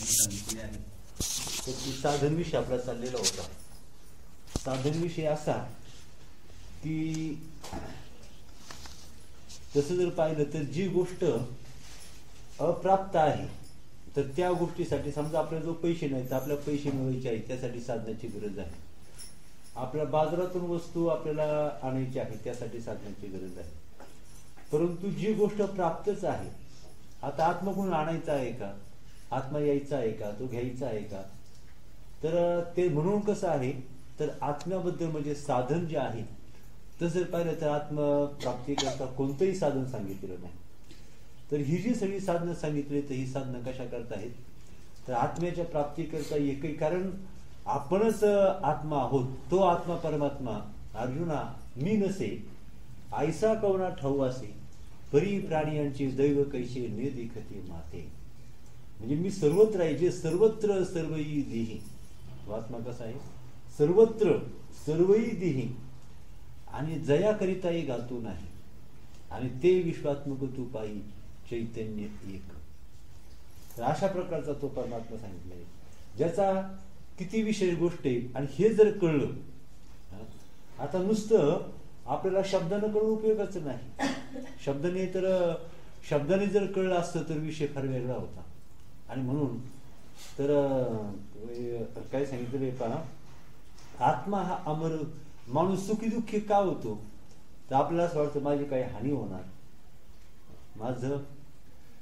सांगितली आहे. तर ती साधन विषय आपला चाललेला होता. साधन विषय असा की तसं जर पाहिलं तर जी गोष्ट अप्राप्त आहे तर त्या गोष्टीसाठी समजा आपल्याला जो पैसे नाहीत, आपल्याला पैसे मिळवायचे आहेत, त्यासाठी साधनाची गरज आहे. आपल्या बाजारातून वस्तू आपल्याला आणायची आहे, त्यासाठी साधनाची गरज आहे. परंतु जी गोष्ट प्राप्तच आहे, आता आत्मा कोण आणायचा आहे का, आत्मा यायचा आहे का, तो घ्यायचा आहे का, तर ते म्हणून कसं आहे तर आत्म्याबद्दल म्हणजे साधन जे आहे तसं पाहिलं तर आत्मप्राप्ती करता कोणतंही साधन सांगितलेलं नाही. तर ही जी सगळी साधनं सांगितली तर ही साधनं कशा करता आहेत तर आत्म्याच्या प्राप्ती करता एकही, कारण आपणच आत्मा आहोत. तो आत्मा परमात्मा अर्जुना मी नसे ऐसा कवना ठाऊ असे परी प्राणियांचे दैव कैसे ने देखते माते. म्हणजे मी सर्वत्र आहे, जे सर्वत्र सर्वई देही. आत्मा कसा आहे सर्वत्र सर्वई देही आणि जया करिताही गातो नाही आणि ते विश्वात्मक तू पाही चैतन्य एक. तर अशा प्रकारचा तो परमात्मा सांगितला आहे, ज्याचा किती विशेष गोष्ट आहे. आणि हे जर कळलं, आता नुसतं आपल्याला शब्दानं कळून उपयोगाचं नाही. शब्दाने जर कळलं असतं तर विषय फार वेगळा होता. आणि म्हणून तर काय सांगितलं पहा, आत्मा हा अमर. माणूस सुखी दुःखी का होतो तर आपल्याला असं वाटतं माझी काही हानी होणार, माझं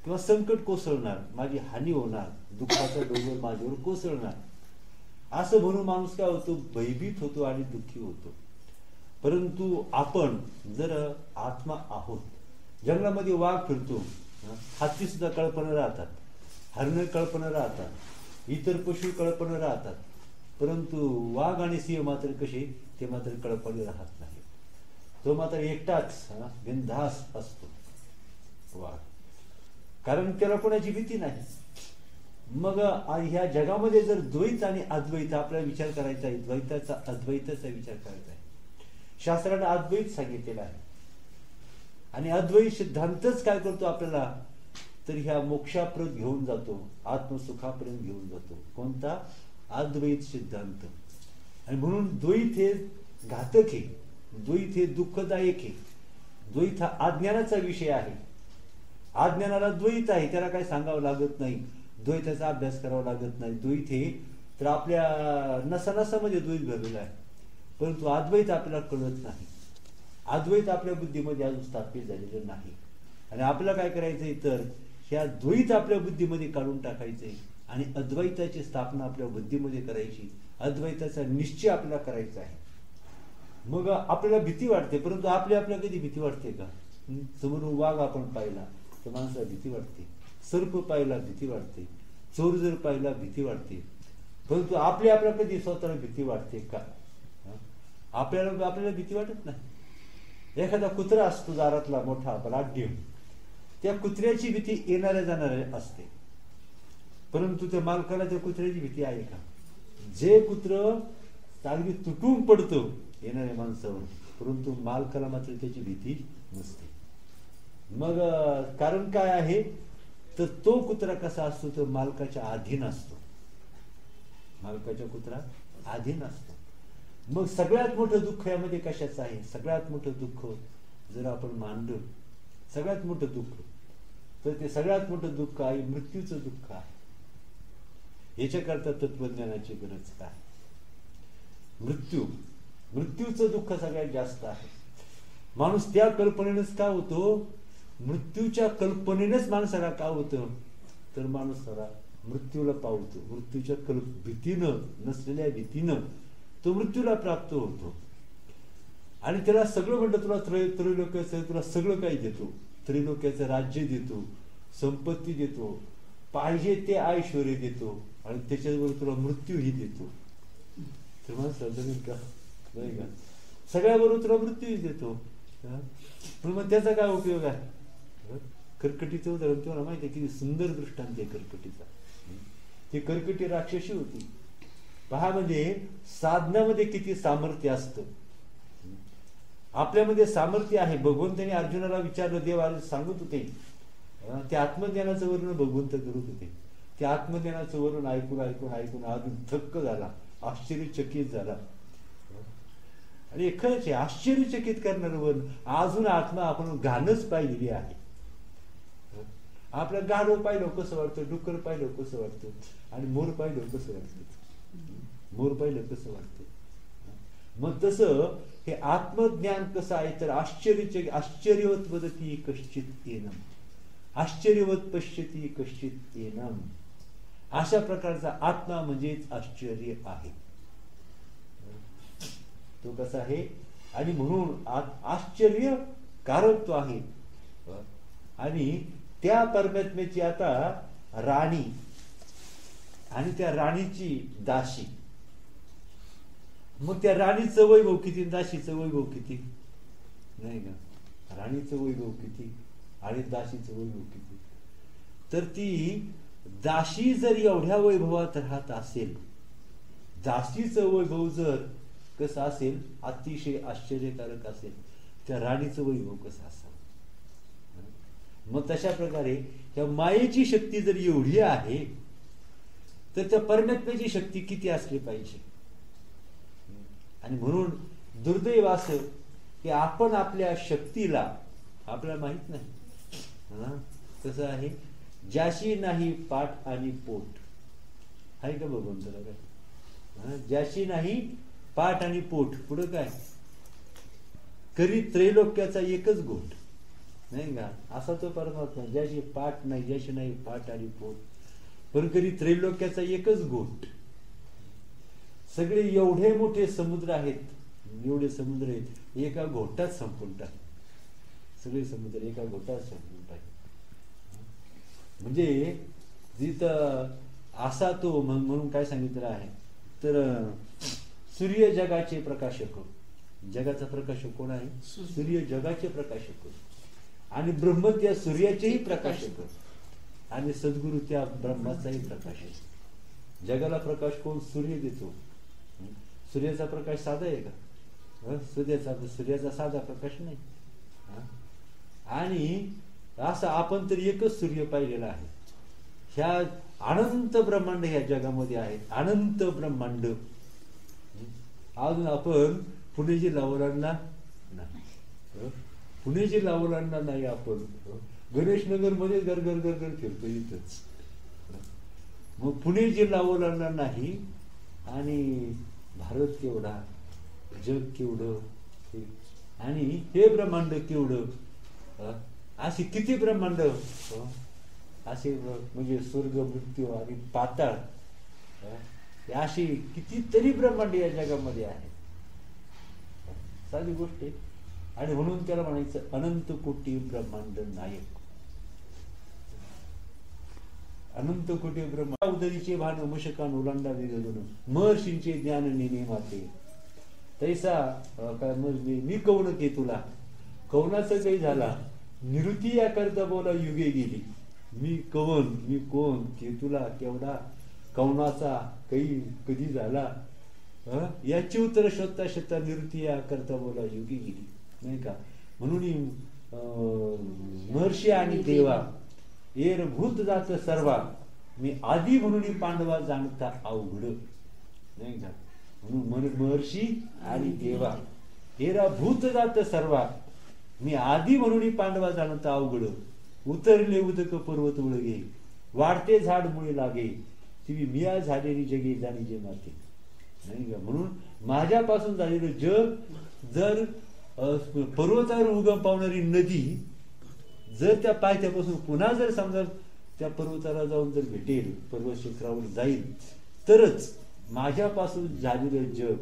किंवा संकट कोसळणार, माझी हानी होणार, दुःखाचा डोंगर माझ्यावर कोसळणार, असं म्हणून माणूस काय होतो भयभीत होतो आणि दुःखी होतो. परंतु आपण जर आत्मा आहोत, जंगलामध्ये वाघ फिरतो, हत्ती सुद्धा कल्पना राहतात, हरण कल्पना राहतात, इतर पशु कल्पना राहतात, परंतु वाघ आणि सिंह मात्र कसे ते मात्र कळपणे राहत नाही. तो मात्र एकटाच बिनधास असतो वाघ, कारण त्याला कोणाची भीती नाही. मग ह्या जगामध्ये जर द्वैत आणि अद्वैत आपल्याला विचार करायचा आहे, द्वैताचा अद्वैताचा विचार करायचा आहे. शास्त्राने अद्वैत सांगितलेला आहे आणि अद्वैत सिद्धांतच काय करतो आपल्याला तर ह्या मोक्षापर्यंत घेऊन जातो, आत्मसुखापर्यंत घेऊन जातो. कोणता अद्वैत सिद्धांत. आणि म्हणून द्वैत हे घातक आहे, द्वैत हे दुःखदायक आहे. द्वैत हा अज्ञानाचा विषय आहे. अज्ञानाला द्वैत आहे, त्याला काही सांगावं लागत नाही, द्वैताचा अभ्यास करावा लागत नाही. द्वैत हे तर आपल्या नसानसामध्ये द्वैत भरलेला आहे, परंतु अद्वैत आपल्याला कळत नाही. अद्वैत आपल्या बुद्धीमध्ये अजून स्थापित झालेलं नाही. आणि आपल्याला काय करायचंय तर ह्या द्वैत आपल्या बुद्धीमध्ये काढून टाकायचंय आणि अद्वैताची स्थापना आपल्या बुद्धीमध्ये करायची, अद्वैताचा निश्चय आपल्याला करायचा आहे. मग आपल्याला भीती वाटते, परंतु आपल्या कधी भीती वाटते का? समोरून वाघ आपण पाहिला तर माणसाला भीती वाटते, सर्प पाहिला भीती वाटते, चोर जर पाहिला भीती वाटते, परंतु आपल्या कधी स्वतःला भीती वाटते का? आपल्याला भीती वाटत नाही. एखादा कुत्रा असतो दारातला मोठा बलाढ्य, त्या कुत्र्याची भीती येणाऱ्या जाणाऱ्या असते, परंतु त्या मालकाला त्या कुत्र्याची भीती आहे का? जे कुत्र अगदी तुटून पडतो येणाऱ्या माणसावर, परंतु मालकाला मात्र त्याची भीती नसते. मग कारण काय आहे तर तो कुत्रा कसा असतो तर मालकाच्या अधीन असतो, मालकाच्या कुत्रा अधीन असतो. मग सगळ्यात मोठं दुःख यामध्ये कशाचं आहे? सगळ्यात मोठं दुःख जर आपण मानलं, सगळ्यात मोठं दुःख तर ते सगळ्यात मोठं दुःख आहे मृत्यूचं दुःख आहे. याच्याकरता तत्वज्ञानाची गरज काय? मृत्यूचं दुःख सगळ्यात जास्त आहे. माणूस त्या कल्पनेनेच का होतो, मृत्यूच्या कल्पनेनेच माणसाला का होतं तर माणसाला मृत्यूला पावतो. मृत्यूच्या भीतीनं, नसलेल्या भीतीनं तो मृत्यूला प्राप्त होतो. आणि त्याला सगळं म्हणतं तुला त्रैलोक्याचं, तुला सगळं काही देतो, त्रैलोक्याचं राज्य देतो, संपत्ती देतो, पाहिजे ते ऐश्वर्य देतो आणि त्याच्याबरोबर तुला मृत्यूही देतो. तर माणसाला जमीन का नाही का, सगळ्याबरोबर तुला मृत्यूही देतो. पण मग त्याचा काय उपयोग आहे? कर्कटीचं उदाहरण तुम्हाला माहिती आहे, किती सुंदर दृष्टांत आहे कर्कटीचा. ती कर्कटी राक्षसी होती. पहा म्हणजे साधनामध्ये किती सामर्थ्य असतं. आपल्यामध्ये सामर्थ्य आहे. भगवंताने अर्जुनाला विचारलं, देव सांगत होते, ते आत्मज्ञानाचं वर्णन भगवंत करत होते. त्या आत्मज्ञानाचं वरून ऐकून ऐकून ऐकून अजून थक्क झाला, आश्चर्यचकित झाला. आणि खरंच आश्चर्यचकित करणारं वन अजून आत्मा आपण घालच पाहिलेली आहे. आपलं गाढव पाहिलं कसं वाटतं, डुक्कर पाहिलं कसं वाटतं, आणि मोर पाहिलं कसं वाटतं, मोर पाहिलं कसं वाटतं. मग तसं हे आत्मज्ञान कसं आहे तर आश्चर्यवत वदती कश्चित येनम, आश्चर्यवत पश्यती कश्चित येनम. अशा प्रकारचा आत्मा म्हणजेच आश्चर्य आहे. तो कसा आहे आणि म्हणून आश्चर्य कारक तो आहे. आणि त्या परमात्म्याची आता राणी आणि त्या राणीची दासी. मग त्या राणीचं वैभव किती, दासीचं वैभव किती नाही का. राणीचं वैभव किती आणि दासीचं वैभव किती. तर ती दासी जर एवढ्या वैभवात राहत असेल, दासीचं वैभव जर कसं असेल, अतिशय आश्चर्यकारक असेल, त्या राणीचं वैभव कसं असावं. मग तशा प्रकारे त्या मायेची शक्ती जर एवढी आहे तर त्या परमात्म्याची शक्ती किती असली पाहिजे. आणि म्हणून दुर्दैव असं की आपण आपल्या शक्तीला आपल्याला माहित नाही. कसं आहे, ज्याशी नाही पाठ आणि पोट आहे का भगवंताला काय. ज्याशी नाही पाठ आणि पोट, पुढं काय करी त्रैलोक्याचा एकच गोट नाही का. असा तो परमात्मा ज्याशी पाठ नाही, ज्याशी नाही पाठ आणि पोट, पण करी त्रैलोक्याचा एकच गोट. सगळे एवढे मोठे समुद्र आहेत, एवढे समुद्र आहेत, एका घोटात संपून टाक. सगळे समुद्र एका घोटात संपून टाक. म्हणजे जिथं असा तो म्हणून काय सांगितलं आहे तर सूर्य जगाचे प्रकाशक. जगाचा प्रकाशक कोण आहे, सूर्य जगाचे प्रकाशक. आणि ब्रह्म त्या सूर्याचेही प्रकाशक आणि सद्गुरु त्या ब्रह्माचाही प्रकाशक. जगाला प्रकाश कोण, सूर्य देतो. सूर्याचा प्रकाश साधा आहे का, सूर्याचा साधा प्रकाश नाही. आणि असं आपण तर एकच सूर्य पाहिलेला आहे. ह्या अनंत ब्रह्मांड ह्या जगामध्ये आहेत, अनंत ब्रह्मांड. अजून आपण पुणे जिल्हा ओलांडला नाही, पुणे जिल्हा ओलांडला नाही. आपण गणेशनगर मध्ये गरगर गरगर फिरतो इथंच. मग पुणे जिल्हा ओलांडला नाही. आणि भारत केवढा, जग केवढं, आणि हे ब्रह्मांड केवढं. अशी किती ब्रह्मांड, असे म्हणजे स्वर्ग, मृत्यू आणि पाताळ, अशी कितीतरी ब्रह्मांड या जगामध्ये आहे. साधी गोष्ट आहे. आणि म्हणून त्याला म्हणायचं अनंत कोटी ब्रह्मांड नायक. अनंत कोटी ब्रह्मांड उदरीचे भान मशकान ओलांडा वेगळं महर्षींचे ज्ञान नेने माते. तैसा काय मी कौन के तुला, कौनाचं काही झाला निवृत्ती या करता बोला युगे गेली. मी कवन, मी कोण, के तुला केवढा, कौनाचा काही कधी झाला, याची उत्तर शोधता शोधता निवृत्ती या करता बोला युगे गेली नाही का. म्हणून महर्षी आणि देवा एर भूत जात सर्वा, मी आधी म्हणून पांडवा जाणता अवघड नाही का. म्हणून महर्षी आणि देवा एरा भूत जात सर्वा, मी आधी म्हणून पांडवा जाणता अवघड. उतरले उदक पर्वत उळगे, वाढते झाड मुळे लागे, ती मिया झालेली जगे जाणी जे माते नाही का. म्हणून माझ्यापासून झालेलं जग, जर पर्वतावर उगम पावणारी नदी जर त्या पायथ्यापासून पुन्हा जर समजा त्या पर्वताला जाऊन जर भेटेल, पर्वत शिखरावर जाईल, तरच माझ्यापासून झालेलं जग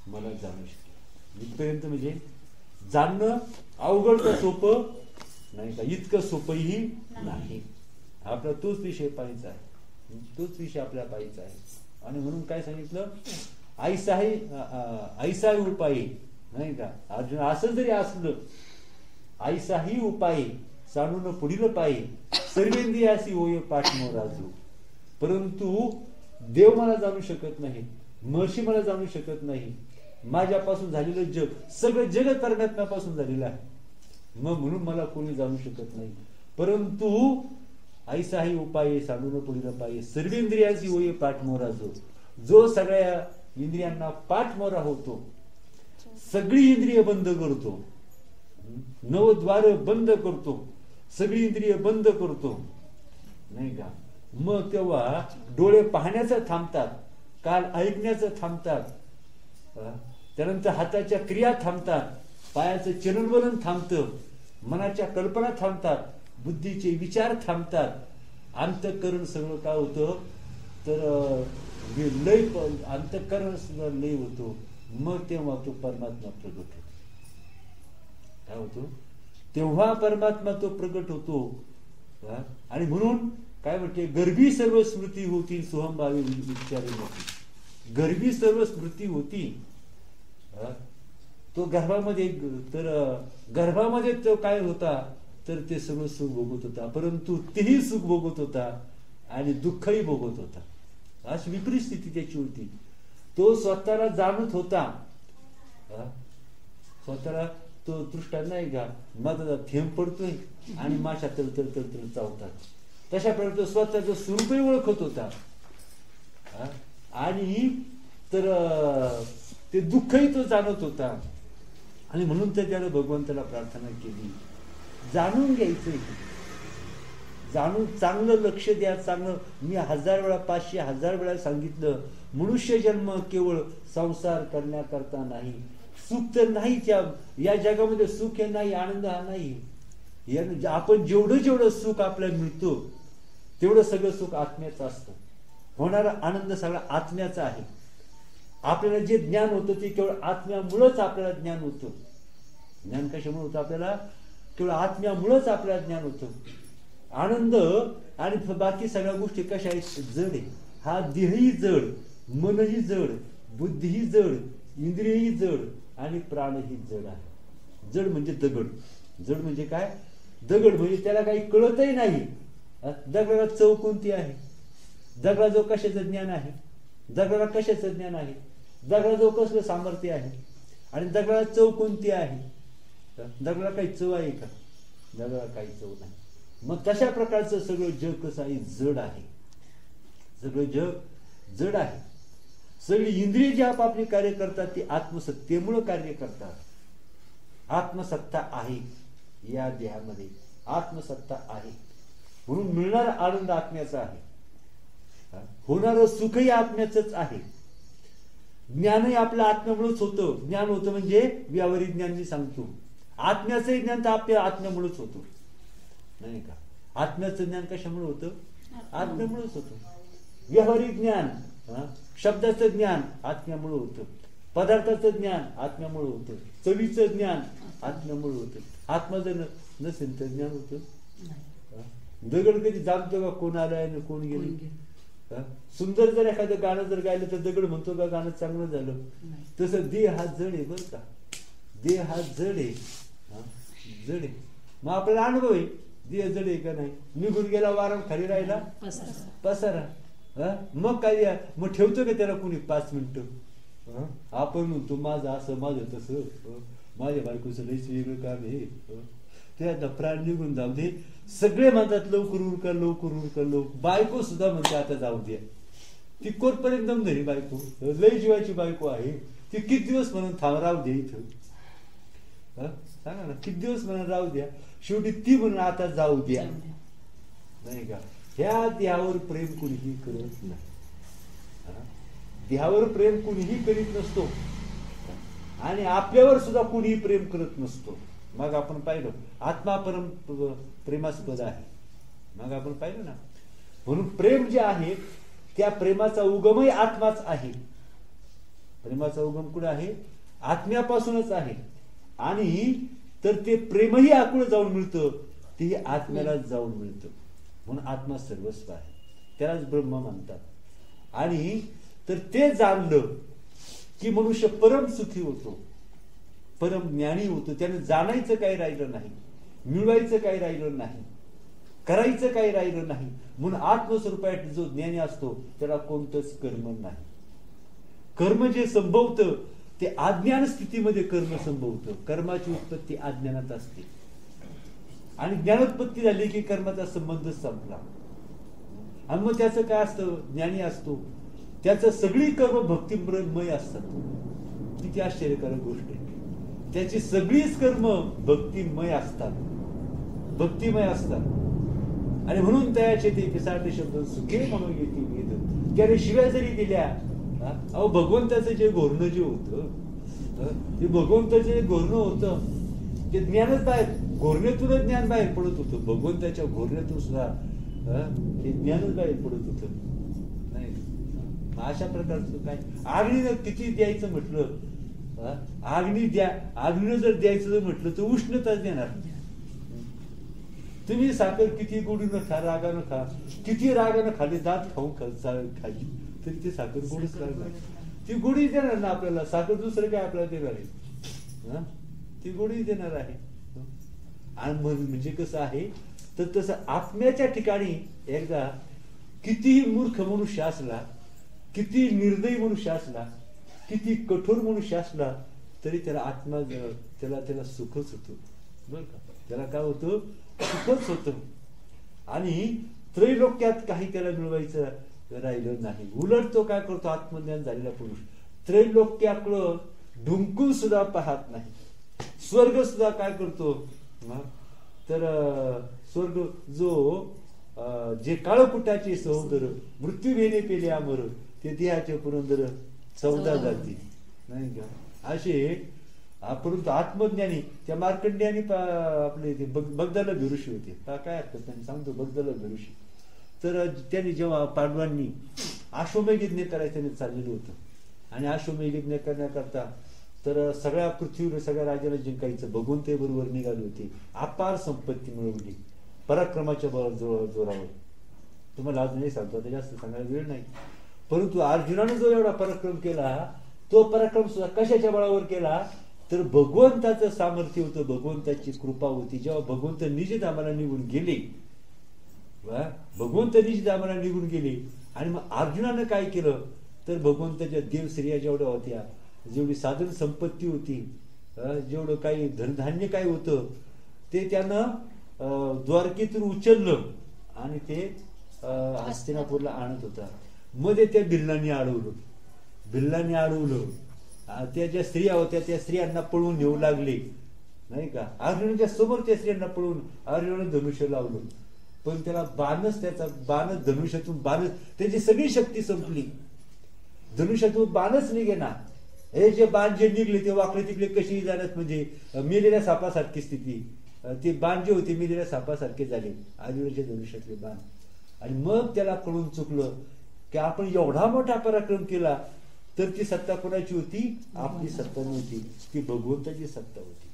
मला जाणू शकेल. इथपर्यंत म्हणजे जाणणं अवघड का सोपं नाही का, इतकं सोपंही नाही. आपला तोच विषय पाहायचा आहे, तोच विषय आपल्याला पाहायचा आहे. आणि म्हणून काय सांगितलं, ऐसाही उपाय नाही का. अर्जुन असं जरी असलं, ऐसाही उपाय सांडून पुढील पायी सर्वेंद्रियासी होय पाठमोर राजू. परंतु देव मला जाणू शकत नाही, महर्षी मला जाणू शकत नाही. माझ्यापासून झालेलं जग, सगळं जगत परमात्म्यापासून झालेलं आहे. मग म्हणून मला कोणी जाणू शकत नाही. परंतु ऐसाही उपाय सांडून पुढे न पाये सर्वेंद्रियांची होय पाठमोरा जो सगळ्या इंद्रियांना पाठमोरा होतो, सगळी इंद्रिय बंद करतो, नवद्वार बंद करतो, सगळी इंद्रिय बंद करतो, नाही का? मग तेव्हा डोळे पाहण्याचं थांबतात, कान ऐकण्याचं थांबतात, त्यानंतर हाताच्या क्रिया थांबतात, पायाचं चलनवलन थांबतं, मनाच्या कल्पना थांबतात, बुद्धीचे विचार थांबतात, अंतःकरण सगळं काय होतं तर लय, अंतःकरण सगळं लय होतो. मग तेव्हा तो परमात्मा प्रगट होतो. काय होतो तेव्हा परमात्मा तो प्रगट होतो. आणि म्हणून काय म्हणते, गर्भी सर्व स्मृती होती सोहमभावी विचारी होती. गर्भी सर्व स्मृती होती. तो गर्भामध्ये, तर गर्भामध्ये तो काय होता तर ते सगळं सुख भोगत होता, परंतु तेही सुख भोगत होता आणि दुःखही भोगत होता. अशी विपरीत स्थिती त्याची होती. तो स्वतःला जाणत होता, स्वतःला तो दृष्टा नाही का, माझा थेंब पडतोय आणि माशा तळतळ चावतात, तशा प्रकारे तो स्वतःचं स्वरूपही ओळखत होता. आणि तर ते दुःखही तो जाणत होता. आणि म्हणून तर त्याने भगवंताला प्रार्थना केली, जाणून घ्यायचंय, जाणून चांगलं लक्ष द्या. चांगलं मी 1000 वेळा 500,000 वेळा सांगितलं, मनुष्य जन्म केवळ संसार करण्याकरता नाही. सुख तर नाही, या जगामध्ये सुख हे नाही, आनंद हा नाही. आपण जेवढं सुख आपल्याला मिळतो तेवढं सगळं सुख आत्म्याचं असतं. होणारा आनंद सगळा आत्म्याचा आहे. आपल्याला जे ज्ञान होतं ते केवळ आत्म्यामुळेच आपल्याला ज्ञान होतं. ज्ञान कशामुळे होतं आपल्याला? केवळ आत्म्यामुळेच आपल्याला ज्ञान होतं. आनंद आणि बाकी सगळ्या गोष्टी कशा आहेत? जड आहे. हा देहही जड, मनही जड, बुद्धीही जड, इंद्रियही जड आणि प्राणही जड आहे. जड म्हणजे दगड. जड म्हणजे काय? दगड म्हणजे त्याला काही कळतही नाही. दगडाला चव कोणती आहे? दगडाजवळ कशाचं ज्ञान आहे? दगडाला कशाचं ज्ञान आहे? दगडाजवळ कसलं सामर्थ्य आहे? आणि दगडाला चव कोणती आहे? दगडाला काही चव आहे का? दगडाला काही चव नाही. मग तशा प्रकारचं सगळं जग कसं आहे? जड आहे. सगळं जग जड आहे. सगळी इंद्रिय जी आपापली कार्य करतात ती आत्मसत्तेमुळे कार्य करतात. आत्मसत्ता आहे या देहामध्ये, आत्मसत्ता आहे. म्हणून मिळणारा आनंद आत्म्याचा आहे, होणारं सुखही आत्म्याचंच आहे. ज्ञानही आपल्या आत्म्यामुळेच होतं. ज्ञान होतं म्हणजे व्यावहारिक ज्ञान मी सांगतो. आत्म्याचंही ज्ञान तर आपल्या आत्म्यामुळेच होतं, नाही का? आत्म्याचं ज्ञान कशामुळे होतं? आत्म्यामुळेच होतं. व्यावहारिक ज्ञान, शब्दाचं ज्ञान आत्म्यामुळे होतं, पदार्थाचं ज्ञान आत्म्यामुळे होतं, चवीचं ज्ञान आत्म्यामुळे होतं. आत्मा जर नसेल तर ज्ञान होतं? दगड कधी जाणतो का कोण आलाय आणि कोण गेलं? सुंदर जर एखादं गाणं जर गायलं तर दगड म्हणतो का गाणं चांगलं झालं? तसं देह हा जड आहे बरं का. देह हा जड आहे, जड आहे. मग आपल्याला अनुभव आहे देह जड आहे का नाही. निघून गेला वारं, खाली राहिला पसारा. मग काय, मग ठेवतो का त्याला कोणी 5 मिनिटं? आपण म्हणतो माझं असं, माझं तसं, माझ्या बायकोचं लईच वेगळं काम आहे, त्या प्राण निघून जाऊ दे. सगळे म्हणतात लवकर उरका, लवकर उरका, लवकर. बायको सुद्धा म्हणते आता जाऊ द्या. ती कोटपर्यंत दमधरी बायको, लई जीवाची बायको आहे. ती किती दिवस म्हणून राहू द्या इथं? सांगा ना, किती दिवस म्हणून राहू द्या? शेवटी ती म्हणून आता जाऊ द्या, नाही का? ह्या देहावर प्रेम कुणीही करत नाही. देहावर प्रेम कुणीही करीत नसतो आणि आपल्यावर सुद्धा कुणीही प्रेम करत नसतो. मग आपण पाहिलं आत्मा परम प्रेमास्पद आहे. मग आपण पाहिलं ना. म्हणून प्रेम जे आहे त्या प्रेमाचा उगमही आत्माच आहे. प्रेमाचा उगम कुठे आहे? आत्म्यापासूनच आहे. आणि तर ते प्रेमही आकुळ जाऊन मिळतं, तेही आत्म्याला जाऊन मिळतं. म्हणून आत्मा सर्वस्व आहे, त्यालाच ब्रह्म म्हणतात. आणि तर ते जाणलं की मनुष्य परम सुखी होतो, परम ज्ञानी होतो. त्याने जाणायचं काही राहिलं नाही, मिळवायचं काही राहिलं नाही, करायचं काही राहिलं नाही. म्हणून आत्मस्वरूपात जो ज्ञानी असतो त्याला कोणतंच कर्म नाही. कर्म जे संभवतं ते अज्ञान स्थितीमध्ये कर्म संभवतं. कर्माची उत्पत्ती अज्ञानात असते आणि ज्ञानोत्पत्ती झाली की कर्माचा संबंध संपला. आणि मग त्याचं काय असतं, ज्ञानी असतो त्याचं सगळी कर्म भक्तिमय असतात. किती आश्चर्यकारक गोष्ट आहे. त्याची सगळीच कर्म भक्तिमय असतात, भक्तिमय असतात. आणि म्हणून त्याचे ते पिसाळते शब्द सुखे म्हणून येते वेद. त्याने शिव्या जरी दिल्या, अहो भगवंताचं जे घोरणं जे होतं, ते भगवंताचं जे घोरणं होतं ते ज्ञानच बाहेर, घोरण्यातूनच ज्ञान बाहेर पडत होतं. भगवंताच्या घोरण्यातून सुद्धा हे ज्ञानच बाहेर पडत होतं. नाही अशा प्रकारचं काय, आग्नीनं किती द्यायचं म्हटलं, आग्नी द्या, आग्नीनं जर द्यायचं जर म्हटलं तर उष्णताच देणार. तुम्ही साखर किती गोडीनं खा, रागानं खा, किती रागानं खाली दात खाऊन खायची तरी ती साखर गोडीच लागणार. ती गोडी देणार ना आपल्याला, साखर दुसरं काय आपल्याला देणार आहे, ती गोडी देणार आहे. आणि म्हणजे कसं आहे तर तसं आत्म्याच्या ठिकाणी एकदा कितीही मूर्ख मनुष्य असला, किती निर्दयी मनुष्य असला, किती कठोर मनुष्य असला तरी त्याला आत्मा त्याला सुखच होतं बरं का. त्याला काय होतं, सुखच होतं. आणि त्रैलोक्यात काही त्याला मिळवायचं राहिलं नाही. उलट तो काय करतो, आत्मज्ञान झालेला पुरुष त्रैलोक्याकडं ढुंकून सुद्धा पाहत नाही. स्वर्ग सुद्धा काय करतो तर स्वर्ग जो जे काळकुटाचे सहोदर मृत्यू वेणे पेले अमर, ते देहाचे पुरंदर 14 जाती नाही का. असे परंतु आत्मज्ञानी त्या मार्कंड्याने आपले ते बगदाला ऋषी होते, काय हरकत नाही सांगतो. बगदाला ऋषी तर त्यांनी जेव्हा पांडवांनी अश्वमेध यज्ञ करायचं त्यांनी चाललेलं होतं आणि अश्वमेध यज्ञ करण्याकरता तर सगळ्या पृथ्वीवर सगळ्या राज्याला जिंकायचं, भगवंत बरोबर निघाले होते. अपार संपत्ती मिळवली पराक्रमाच्या जोरावर. तुम्हाला आज नाही सांगतो, आता जास्त सांगायला वेळ नाही. परंतु अर्जुनाने जो एवढा पराक्रम केला, तो पराक्रम सुद्धा कशाच्या बळावर केला तर भगवंताचं सामर्थ्य होतं, भगवंताची कृपा होती. जेव्हा भगवंत निजधामाला निघून गेले, भगवंत निजधामाला निघून गेले आणि मग अर्जुनानं काय केलं तर भगवंताच्या देवश्रिया जेवढ्या होत्या, जेवढी साधन संपत्ती होती, जेवढं काही धनधान्य काय होतं ते त्यानं द्वारकेतून उचललं आणि ते हस्तिनापूरला आणत होता. मध्ये त्या भिल्लांनी अडवलं. त्या ज्या स्त्रिया होत्या त्या स्त्रियांना पळवून नेऊ लागले नाही का. अर्जुनाच्या समोर त्या स्त्रियांना पळवून अर्जुनाने धनुष्य लावलं, पण त्याला त्याचा बाणच धनुष्यातून त्याची सगळी शक्ती संपली. धनुष्यातून बाणच निघेना. हे जे बाण जे निघले ते वाकडे तिकडे कशी जाण्यात म्हणजे मेलेल्या सापासारखी स्थिती. ते बाण जे होते मेलेल्या सापासारखे झाले अर्जुनाच्या धनुष्यातले बाण. आणि मग त्याला कळून चुकलं की आपण एवढा मोठा पराक्रम केला तर ती सत्ता कोणाची होती, आपली सत्ता नव्हती, ती भगवंताची सत्ता होती.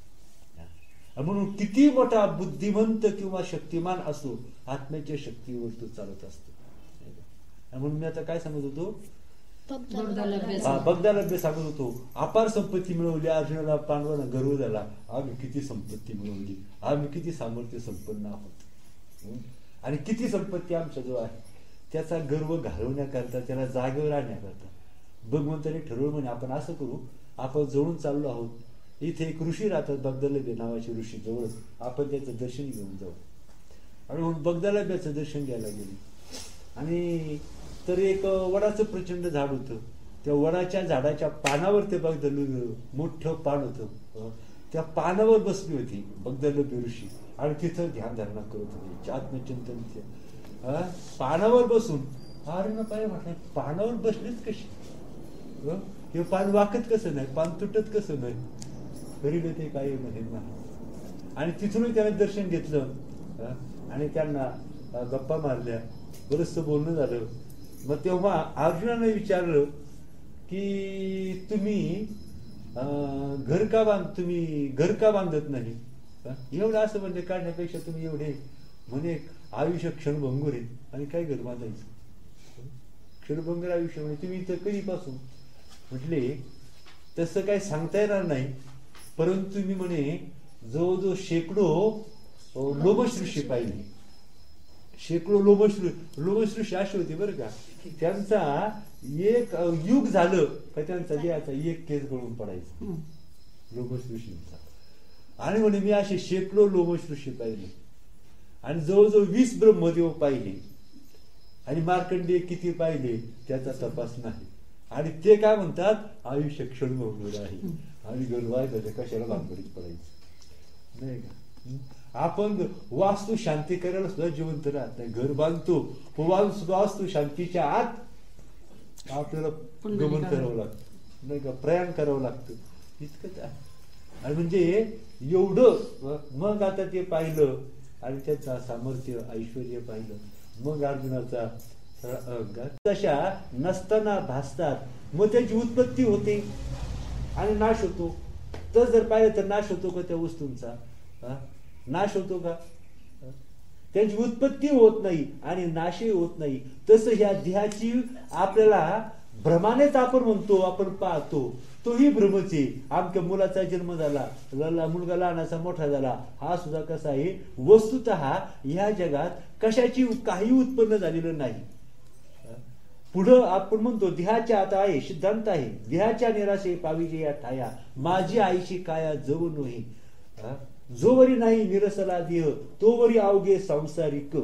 म्हणून किती मोठा बुद्धिमंत किंवा शक्तिमान असो, आत्म्याच्या शक्तीवर तो चालत असतो. म्हणून मी आता काय सांगत होतो, बगदालभ्य सांगत होतो. अपार संपत्ती मिळवली अर्जुनाला, पांडवांना गर्व झाला, आम्ही किती संपत्ती मिळवली, आम्ही किती सामर्थ्य संपन्न आहोत आणि किती संपत्ती आमच्याजवळ आहे. त्याचा गर्व घालवण्याकरता, त्याला जागेवर आणण्याकरता भगवंताने ठरवलं म्हणे आपण असं करू, आपण जवळून चाललो आहोत, इथे एक ऋषी राहतात बगदालभ्य नावाचे ऋषी जवळ, आपण त्याचं दर्शन घेऊन जाऊ. आणि म्हणून बगदालभ्याचं दर्शन घ्यायला गेले. आणि तर एक वडाचं प्रचंड झाड होतं, त्या वडाच्या झाडाच्या पानावर ते बगदालभ्य मोठं पान होतं, त्या पानावर बसली होती बगदालभ्य ऋषी आणि तिथं ध्यान धारणा करत होते, आत्मचिंतन. पानावर बसून अरे पाय म्हटलं, पानावर बसलीच कशी, हे पान वाकत कसं नाही, पान तुटत कसं नाही, करील ते काय म्हणे. आणि तिथूनच त्याने दर्शन घेतलं आणि त्यांना गप्पा मारल्या, बरंचसं बोलणं झालं. मग तेव्हा अर्जुनाने विचारलं की तुम्ही घर का बांधत नाही, एवढं असं म्हणजे काढण्यापेक्षा तुम्ही एवढे म्हणे आयुष्य क्षणभंगूर आहे आणि काय घर बांधायचं, क्षणभंगूर आयुष्य म्हणजे तुम्ही इथं कधीपासून. म्हटले तसं काही सांगता येणार नाही, परंतु मी म्हणे जवळजवळ शेकडो लोमश पाहिले, शेकडो लोमश ऋषी असे होते बरं का. त्यांचा एक युग झालं का त्यांचा देहाचा एक केस गळून पडायचा लोमश ऋषींचा. आणि म्हणे मी असे शेकडो लोमश ऋषी पाहिले आणि जवळजवळ 20 ब्रह्मदेव पाहिले. आणि मार्कंडेय किती पाहिले त्याचा तपास नाही. आणि ते काय म्हणतात आयुष्य क्षणभंगुर आहे आणि गरवायचं कशाला भानगडीत पडायचं नाही का. आपण वास्तू शांती करायला सुद्धा जिवंत राहत नाही. घर बांधतो वास्तू शांतीच्या आत आपल्याला गमन करावं लागतं नाही का, प्रयाण करावं लागतं इतकंच आहे. आणि म्हणजे एवढं मग आता ते पाहिलं आणि त्याचा सामर्थ्य ऐश्वर्य पाहिलं. मग अर्जुनाचा अहंकार तशा नसताना भासतात मग त्याची उत्पत्ती होते आणि नाश होतो. तर जर पाहिलं तर नाश होतो का त्या वस्तूंचा? नाश होतो का? त्यांची उत्पत्ती होत नाही आणि नाशही होत नाही. तसं ह्या देहाची आपल्याला भ्रमानेच आपण म्हणतो, आपण पाहतो, तोही भ्रमच आहे. आमच्या मुलाचा जन्म झाला, मुलगा लहानाचा मोठा झाला, हा सुद्धा कसा आहे वस्तुतः ह्या जगात कशाची काही उत्पन्न झालेलं नाही. पुढं आपण म्हणतो देहाच्या आता आहे सिद्धांत आहे, देहाच्या निराशे पाविजे या ठाया माझी आईची काया जवळ नोही. जोवरी नाही निरसला देह तोवरी अवघे संसारिक.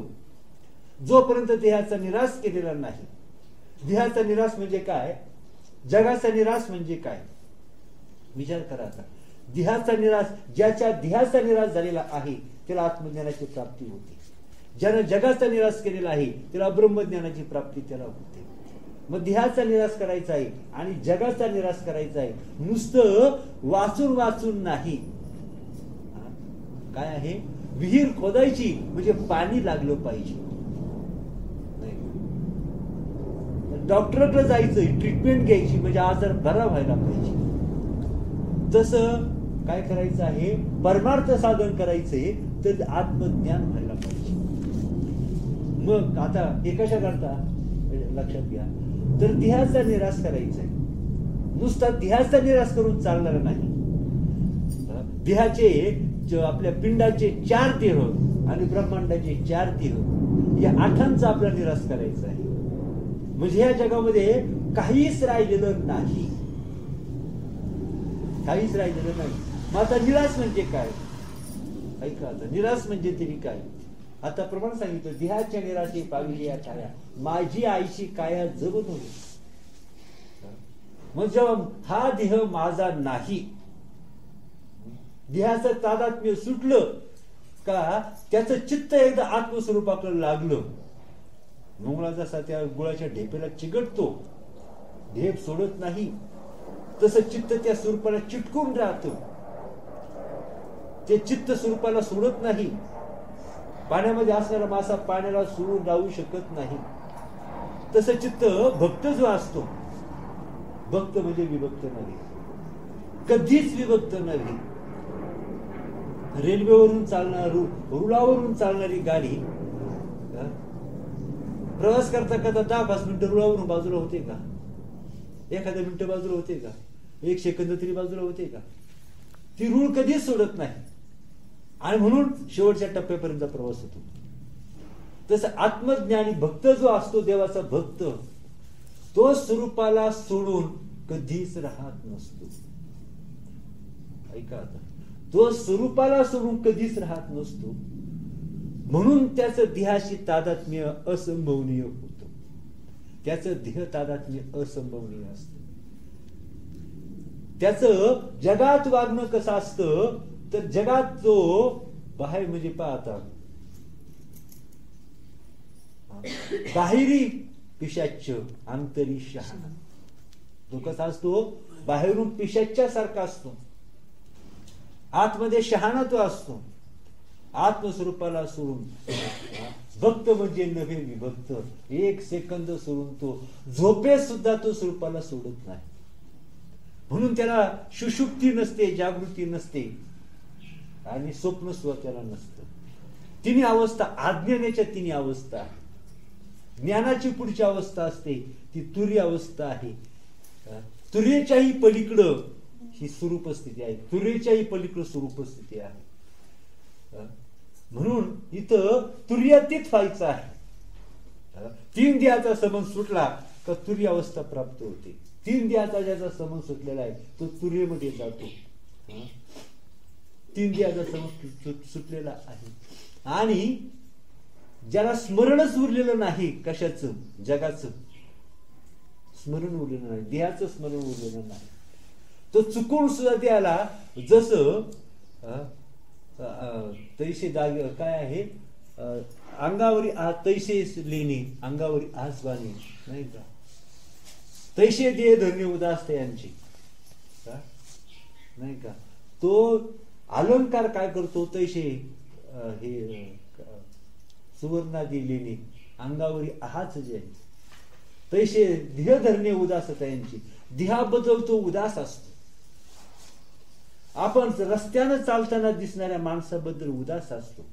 जोपर्यंत देहाचा निराश केलेला नाही. देहाचा निराश म्हणजे काय? जगाचा निराश म्हणजे काय? विचार करा आता. देहाचा निराश, ज्याच्या देहाचा निराश झालेला आहे त्याला आत्मज्ञानाची प्राप्ती होते. ज्यानं जगाचा निराश केलेला आहे त्याला ब्रह्मज्ञानाची प्राप्ती त्याला होते. मग देहाचा निराश करायचा आहे आणि जगाचा निराश करायचा आहे. नुसतं वाचून वाचून नाही. काय आहे? विहीर खोदायची म्हणजे पाणी लागलं पाहिजे. डॉक्टरकडे जायचं, ट्रीटमेंट घ्यायची म्हणजे आजार बरा व्हायला पाहिजे. तसं काय करायचं आहे? परमार्थ साधन करायचंय तर आत्मज्ञान व्हायला पाहिजे. मग आता हे कशा करता लक्षात घ्या. तर देहाचा निराश करायचा आहे. नुसता देहाचा निराश करून चालणार नाही. देहाचे आपल्या पिंडाचे 4 देह आणि ब्रह्मांडाचे 4 देह या 8 आपला निराश करायचा आहे. म्हणजे या जगामध्ये काहीच राहिलेलं नाही. काहीच राहिलेलं नाही. मग आता निराश म्हणजे काय? ऐका आता, निराश म्हणजे तरी काय? आता प्रमाण सांगितलं देहाच्या निराशे पाविली या ठाया माझी आईची काया जगत होती. मग जेव्हा हा देह माझा नाही, देहाचं तादात्म्य सुटलं का त्याचं चित्त एकदा आत्मस्वरूपाकडे लागलं. मुंगळा जसा त्या गुळाच्या ढेपेला चिकटतो, ढेप सोडत नाही, तसं चित्त त्या स्वरूपाला चिटकून राहतं. ते चित्त स्वरूपाला सोडत नाही. पाण्यामध्ये असणारा मासा पाण्याला सोडून राहू शकत नाही. तसं चित्त भक्त जो असतो, भक्त म्हणजे विभक्त नव्हे, कधीच विभक्त नव्हे. रेल्वेवरून रुळावरून चालणारी गाडी प्रवास करता करता 10-5 मिनिटं रुळावरून बाजूला होते का? एखाद्या मिनिटं बाजूला होते का? 1 सेकंद तरी बाजूला होते का? ती रूळ कधीच सोडत नाही आणि म्हणून शेवटच्या टप्प्यापर्यंत प्रवास होतो. तसं आत्मज्ञानी भक्त जो असतो, देवाचा भक्त, तो स्वरूपाला सोडून कधीच राहत नसतो. ऐका आता, तो स्वरूपाला सोडून कधीच राहत नसतो. म्हणून त्याचं देहाशी तादात्म्य असंभवनीय होतं. त्याचं देह तादात्म्य असंभवनीय असतं. त्याचं जगात वागणं कसं असतं तर जगात जो बाहेर म्हणजे पाहता बाहेरी पिशाच्च आंतरी शहाणा. तो कसा असतो? बाहेरून पिशाच्या सारखा असतो, आतमध्ये शहाणा तो असतो. आत्मस्वरूपाला सोडून भक्त म्हणजे नव्हे विभक्त. 1 सेकंद सोडून तो झोपेत सुद्धा तो स्वरूपाला सोडत नाही. म्हणून त्याला सुषुप्ती नसते, जागृती नसते आणि स्वप्न सुद्धा त्याला नसतं. तिन्ही अवस्था अज्ञानाच्या तिन्ही अवस्था. ज्ञानाची पुढची अवस्था असते ती तुरी अवस्था आहे. तुरीच्याही पलीकडं ही स्वरूप स्थिती आहे. तुरीच्याही पलीकडं स्वरूप स्थिती आहे. म्हणून इथं तुर्यातीत व्हायचं आहे. 3 देहाचा संबंध सुटला तर तुरी अवस्था प्राप्त होते. 3 देहाचा ज्याचा संबंध सुटलेला आहे तो तुर्येमध्ये जातो. 3 देहाचा संबंध सुटलेला आहे आणि ज्याला स्मरणच उरलेलं नाही, कशाचं? जगाचं स्मरण उरलेलं नाही, देहाचं स्मरण उरलेलं नाही, तो चुकून सुद्धा त्याला जसं तैसे जागे काय आहे, अंगावरी तैसे लेणे अंगावरी आज बाणे, नाही का? तैसे देह धरणे उदास यांची, नाही का? तो अलंकार काय करतो? तैसे हे सुवर्णादी लेणे अंगावरी आहाच ज्यांची, तैसे देह धरणे उदास यांची, देहाबद्दल तो उदास असतो. आपण रस्त्यानं चालताना दिसणाऱ्या माणसाबद्दल उदास असतो,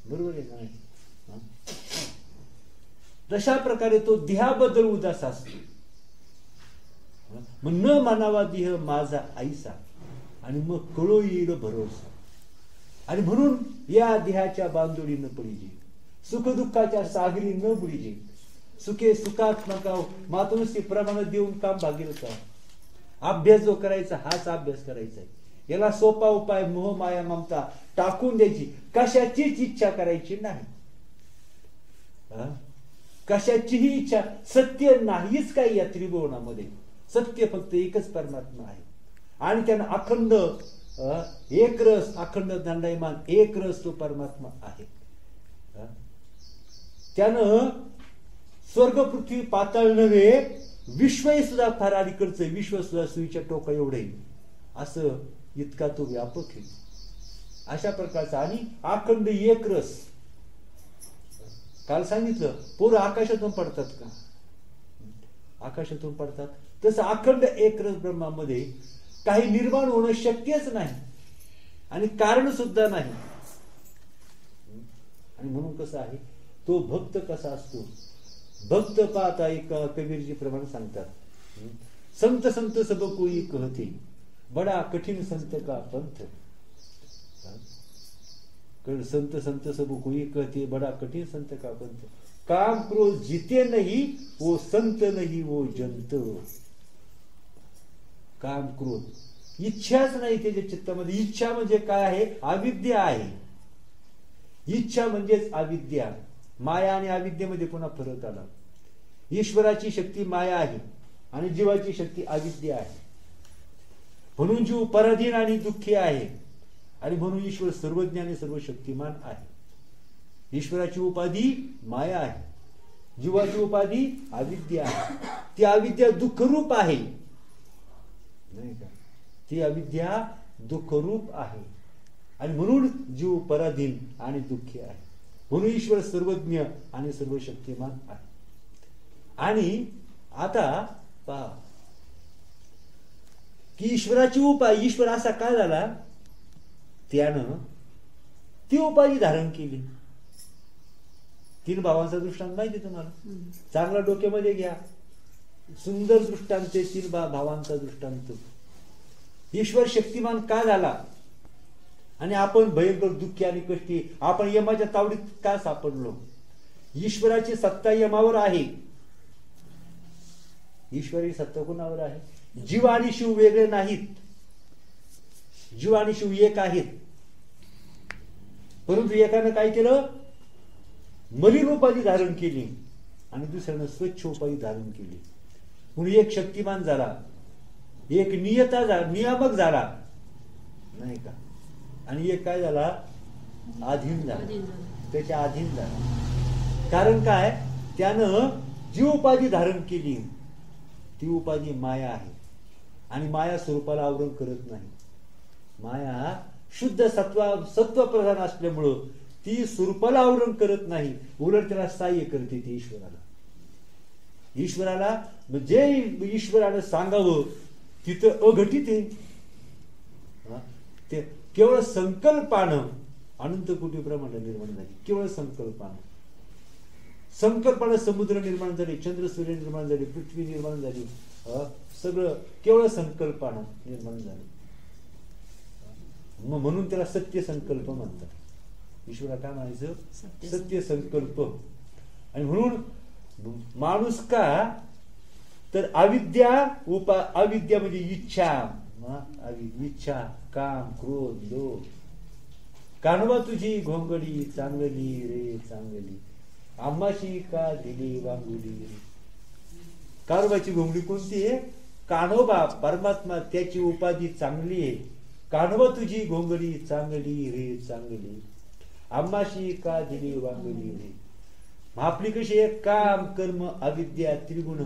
बरोबर आहे का नाही? तशा प्रकारे तो देहाबद्दल उदास असतो. मग न मानावा देह माझा आईसा, आणि मग कळो येईल भरोसा. आणि म्हणून या देहाच्या बांधोडी न पडिजे, सुखदुःखाच्या सागरी न बुडीजे. सुखे सुखात नका मातुरसी प्रमाण देऊन काम भागेल का? अभ्यास जो करायचा हाच अभ्यास करायचा आहे. याला सोपा उपाय मोह माया ममता टाकून द्यायची, कशाचीच इच्छा करायची नाही. कशाचीही इच्छा, सत्य नाहीच काही या त्रिभुवनामध्ये. सत्य फक्त एकच परमात्मा आहे. आणि त्यानं अखंड एक रस, अखंड दंडायमान एक रस तो परमात्मा आहे. त्यानं स्वर्ग पृथ्वी पाताळ नव्हे, विश्व सुद्धा फार अलीकडचं, विश्व सुद्धा सुईच्या टोका एवढे असं इतका तो व्यापक आहे. अशा प्रकारचा आणि अखंड एक रस. काल सांगितलं पोरं आकाशातून पडतात का? आकाशातून पडतात. तसं अखंड एक रस ब्रह्मामध्ये काही निर्माण होणं शक्यच नाही आणि कारण सुद्धा नाही. आणि म्हणून कसं आहे तो भक्त कसा असतो? भक्त पाहता एक कबीरजी प्रमाणे सांगतात, संत संत सब कोई कहते, बडा कठीण संत का पंथ. संत संत सब कोई कहते, बडा कठीण संत का पंथ. काम क्रोध जिते नहीं, वो संत नहीं वो जंत. काम क्रोध इच्छाच नाही त्याच्या चित्तामध्ये. इच्छा म्हणजे काय आहे? अविद्या आहे. इच्छा म्हणजेच अविद्या. माया आणि अविद्येमध्ये पुन्हा फरक आला. ईश्वराची शक्ती माया आहे आणि जीवाची शक्ती अविद्या आहे. म्हणून जीव पराधीन आणि दुःखी आहे आणि म्हणून ईश्वर सर्वज्ञ आणि सर्व शक्तिमान आहे. ईश्वराची उपाधी माया आहे, जीवाची उपाधी अविद्या आहे. ती अविद्या दुःखरूप आहे, नाही का? ती अविद्या दुःखरूप आहे आणि म्हणून जीव पराधीन आणि दुःखी आहे. म्हणून ईश्वर सर्वज्ञ आणि सर्व शक्तिमान आहे. आणि आता पहा की ईश्वराची उपाय, ईश्वर असा काय झाला? त्यानं ती उपाधी धारण केली. 3 भावांचा दृष्टांत माहिती तुम्हाला? चांगला डोक्यामध्ये घ्या. सुंदर दृष्टांत 3 भावांचा दृष्टांत. ईश्वर शक्तिमान का झाला आणि आपण भयंकर दुःखी आणि कष्टी, आपण यमाच्या तावडीत का सापडलो? ईश्वराची सत्ता यमावर आहे. ईश्वरी सत्ता कोणावर आहे? जीव आणि शिव वेगळे नाहीत. जीव आणि शिव एक आहेत. परंतु एकानं काय केलं? मलिन उपाधी धारण केली आणि दुसऱ्यानं स्वच्छ उपाधी धारण केली. म्हणून एक शक्तिमान झाला, एक नियामक झाला, नाही का? आणि एक काय झाला? अधीन झाला. त्याच्या अधीन झाला. कारण काय? त्यानं जी उपाधी धारण केली ती उपाधी माया आहे आणि माया स्वरूपाला आवरण करत नाही. माया शुद्ध सत्व प्रधान असल्यामुळं ती स्वरूपाला आवरण करत नाही, उलट त्याला सहाय्य करते. ती ईश्वराला जे ईश्वरानं सांगावं तिथं अघटित आहे. ते केवळ संकल्पानं अनंत कोटी ब्रह्मांड निर्माण झाली. केवळ संकल्पानं समुद्र निर्माण झाले, चंद्र सूर्य निर्माण झाले, पृथ्वी निर्माण झाली. सगळं केवळ संकल्पानं निर्माण झालं. म्हणून त्याला सत्य संकल्प म्हणतात. ईश्वरा काय म्हणायचं? सत्य संकल्प. आणि म्हणून माणूस का तर अविद्या अविद्या म्हणजे इच्छा, काम क्रोध लोभ. कान्होबा तुझी घोंगडी चांगली रे चांगली, आम्हाशी का दिली वांगुली रे. कान्होबाची घोंगडी कोणती आहे? कान्होबा परमात्मा, त्याची उपाधी चांगली आहे. कान्होबा तुझी घोंगडी चांगली रे चांगली, आम्हाशी का दिली वांगली रे. आपली कशी आहे? काम कर्म अविद्या त्रिगुण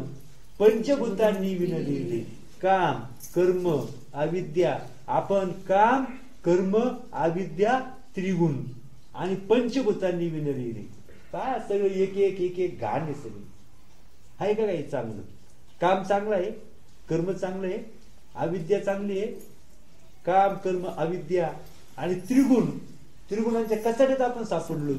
पंचभूतांनी विणलेली. काम कर्म अविद्या, आपण काम कर्म अविद्या त्रिगुण आणि पंचभूतांनी विणलेली. काय सगळं एक एक एक एक घाण आहे सगळी. आहे का काही चांगलं? काम चांगलं आहे, कर्म चांगलं आहे, अविद्या चांगली आहे. काम कर्म अविद्या आणि त्रिगुण, त्रिगुणांच्या कचाट्यात आपण सापडलो.